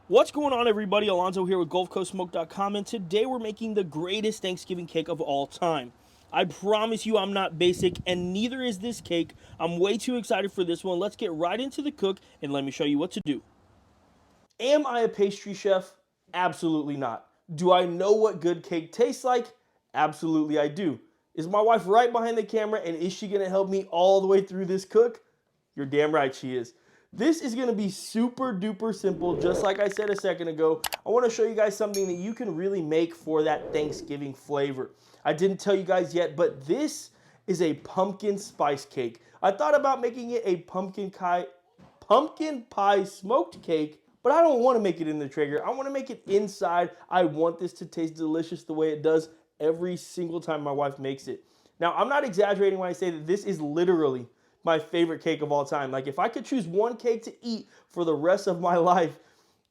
What's going on, everybody? Alonzo here with GulfCoastSmoke.com, and today we're making the greatest Thanksgiving cake of all time. I promise you I'm not basic, and neither is this cake. I'm way too excited for this one. Let's get right into the cook, and let me show you what to do. Am I a pastry chef? Absolutely not. Do I know what good cake tastes like? Absolutely I do. Is my wife right behind the camera, and is she going to help me all the way through this cook? You're damn right she is. This is going to be super duper simple, just like I said a second ago. I want to show you guys something that you can really make for that Thanksgiving flavor. I didn't tell you guys yet, but this is a pumpkin spice cake. I thought about making it a pumpkin pie smoked cake, but I don't want to make it in the Traeger. I want to make it inside. I want this to taste delicious the way it does every single time my wife makes it. Now, I'm not exaggerating when I say that this is literally my favorite cake of all time. Like, if I could choose one cake to eat for the rest of my life,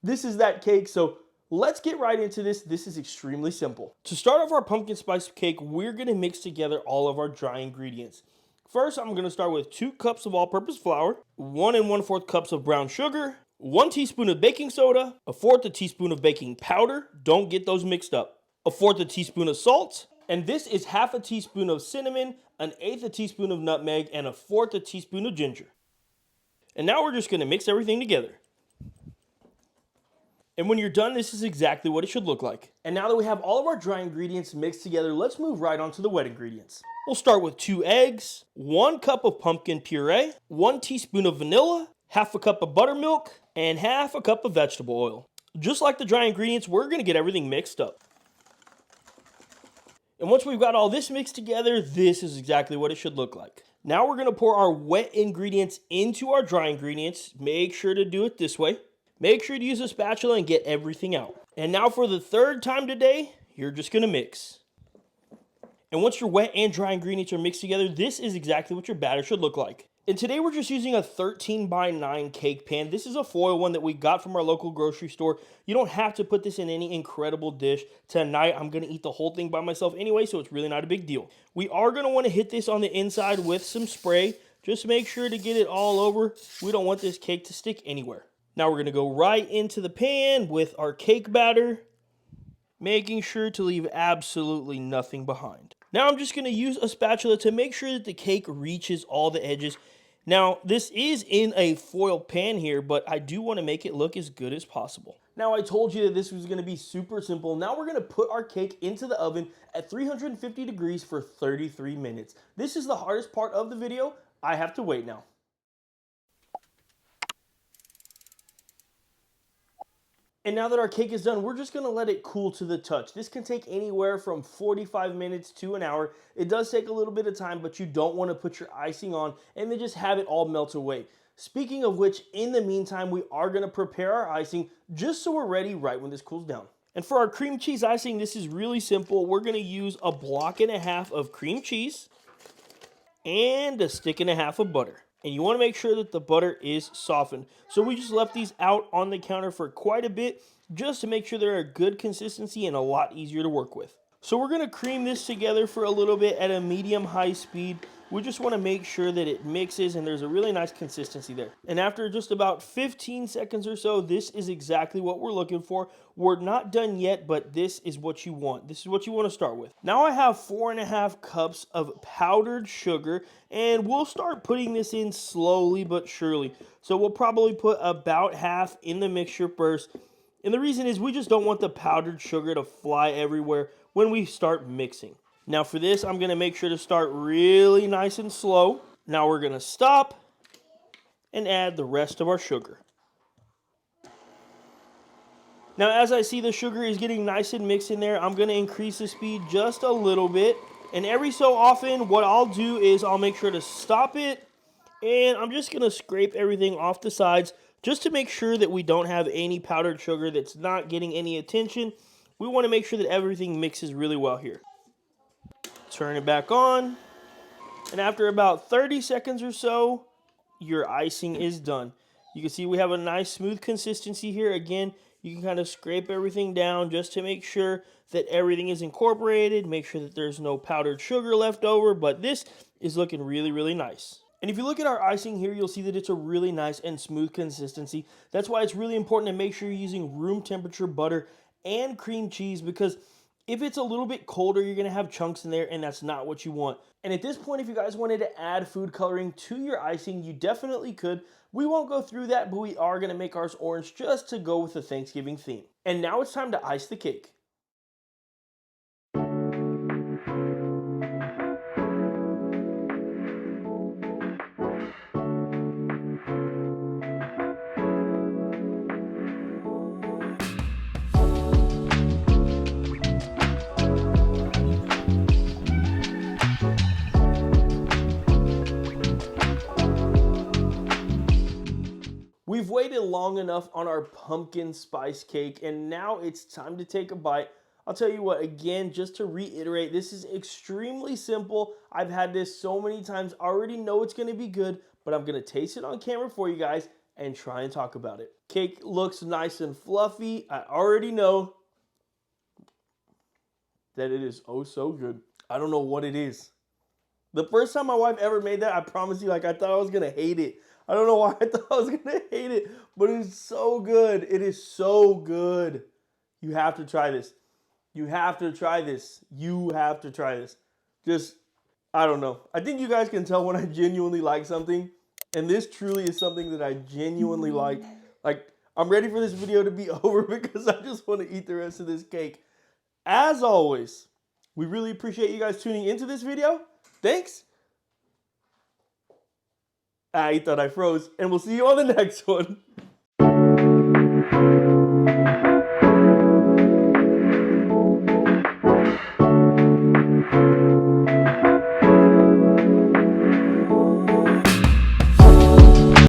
this is that cake. So let's get right into this. This is extremely simple. To start off our pumpkin spice cake, we're going to mix together all of our dry ingredients. First, I'm going to start with 2 cups of all-purpose flour, 1 1/4 cups of brown sugar, 1 teaspoon of baking soda, 1/4 teaspoon of baking powder. Don't get those mixed up. 1/4 teaspoon of salt, and this is 1/2 teaspoon of cinnamon, 1/8 teaspoon of nutmeg, and 1/4 teaspoon of ginger. And now we're just going to mix everything together. And when you're done, this is exactly what it should look like. And now that we have all of our dry ingredients mixed together, let's move right on to the wet ingredients. We'll start with 2 eggs, 1 cup of pumpkin puree, 1 teaspoon of vanilla, 1/2 cup of buttermilk, and 1/2 cup of vegetable oil. Just like the dry ingredients, we're going to get everything mixed up. And once we've got all this mixed together, this is exactly what it should look like. Now we're going to pour our wet ingredients into our dry ingredients. Make sure to do it this way. Make sure to use a spatula and get everything out. And now for the 3rd time today, you're just going to mix. And once your wet and dry ingredients are mixed together, this is exactly what your batter should look like. And today we're just using a 13x9 cake pan. This is a foil one that we got from our local grocery store. You don't have to put this in any incredible dish. Tonight I'm going to eat the whole thing by myself anyway, so it's really not a big deal. We are going to want to hit this on the inside with some spray. Just make sure to get it all over. We don't want this cake to stick anywhere. Now we're going to go right into the pan with our cake batter, making sure to leave absolutely nothing behind. Now I'm just going to use a spatula to make sure that the cake reaches all the edges. Now, this is in a foil pan here, but I do want to make it look as good as possible. Now, I told you that this was going to be super simple. Now we're going to put our cake into the oven at 350 degrees for 33 minutes. This is the hardest part of the video. I have to wait now. And now that our cake is done, we're just going to let it cool to the touch. This can take anywhere from 45 minutes to an hour. It does take a little bit of time, but you don't want to put your icing on and then just have it all melt away. Speaking of which, in the meantime, we are going to prepare our icing just so we're ready right when this cools down. And for our cream cheese icing, this is really simple. We're going to use 1.5 blocks of cream cheese and 1.5 sticks of butter. And you want to make sure that the butter is softened. So we just left these out on the counter for quite a bit just to make sure they're a good consistency and a lot easier to work with. So we're going to cream this together for a little bit at a medium-high speed. We just want to make sure that it mixes and there's a really nice consistency there. And after just about 15 seconds or so, this is exactly what we're looking for. We're not done yet, but this is what you want. This is what you want to start with. Now I have 4.5 cups of powdered sugar, and we'll start putting this in slowly but surely. So we'll probably put about half in the mixture first. And the reason is we just don't want the powdered sugar to fly everywhere when we start mixing. Now for this, I'm going to make sure to start really nice and slow. Now we're going to stop and add the rest of our sugar. Now as I see the sugar is getting nice and mixed in there, I'm going to increase the speed just a little bit. And every so often, what I'll do is I'll make sure to stop it. And I'm just going to scrape everything off the sides just to make sure that we don't have any powdered sugar that's not getting any attention. We want to make sure that everything mixes really well here. Turn it back on, and after about 30 seconds or so, your icing is done. You can see we have a nice smooth consistency here. Again, you can kind of scrape everything down just to make sure that everything is incorporated, make sure that there's no powdered sugar left over, but this is looking really, really nice. And if you look at our icing here, you'll see that it's a really nice and smooth consistency. That's why it's really important to make sure you're using room temperature butter and cream cheese, because if it's a little bit colder, you're gonna have chunks in there, and that's not what you want. And at this point, if you guys wanted to add food coloring to your icing, you definitely could. We won't go through that, but we are gonna make ours orange just to go with the Thanksgiving theme. And now it's time to ice the cake. We've waited long enough on our pumpkin spice cake, and now it's time to take a bite. I'll tell you what, again, just to reiterate, this is extremely simple. I've had this so many times, I already know it's gonna be good, but I'm gonna taste it on camera for you guys and try and talk about it. Cake looks nice and fluffy. I already know that it is oh so good. I don't know what it is. The first time my wife ever made that, I promise you, like, I thought I was gonna hate it. I don't know why I thought I was gonna hate it, but it's so good. It is so good. You have to try this. You have to try this. You have to try this. Just, I don't know. I think you guys can tell when I genuinely like something, and this truly is something that I genuinely like. Like, I'm ready for this video to be over because I just want to eat the rest of this cake. As always, we really appreciate you guys tuning into this video. Thanks. I thought I froze, and we'll see you on the next one.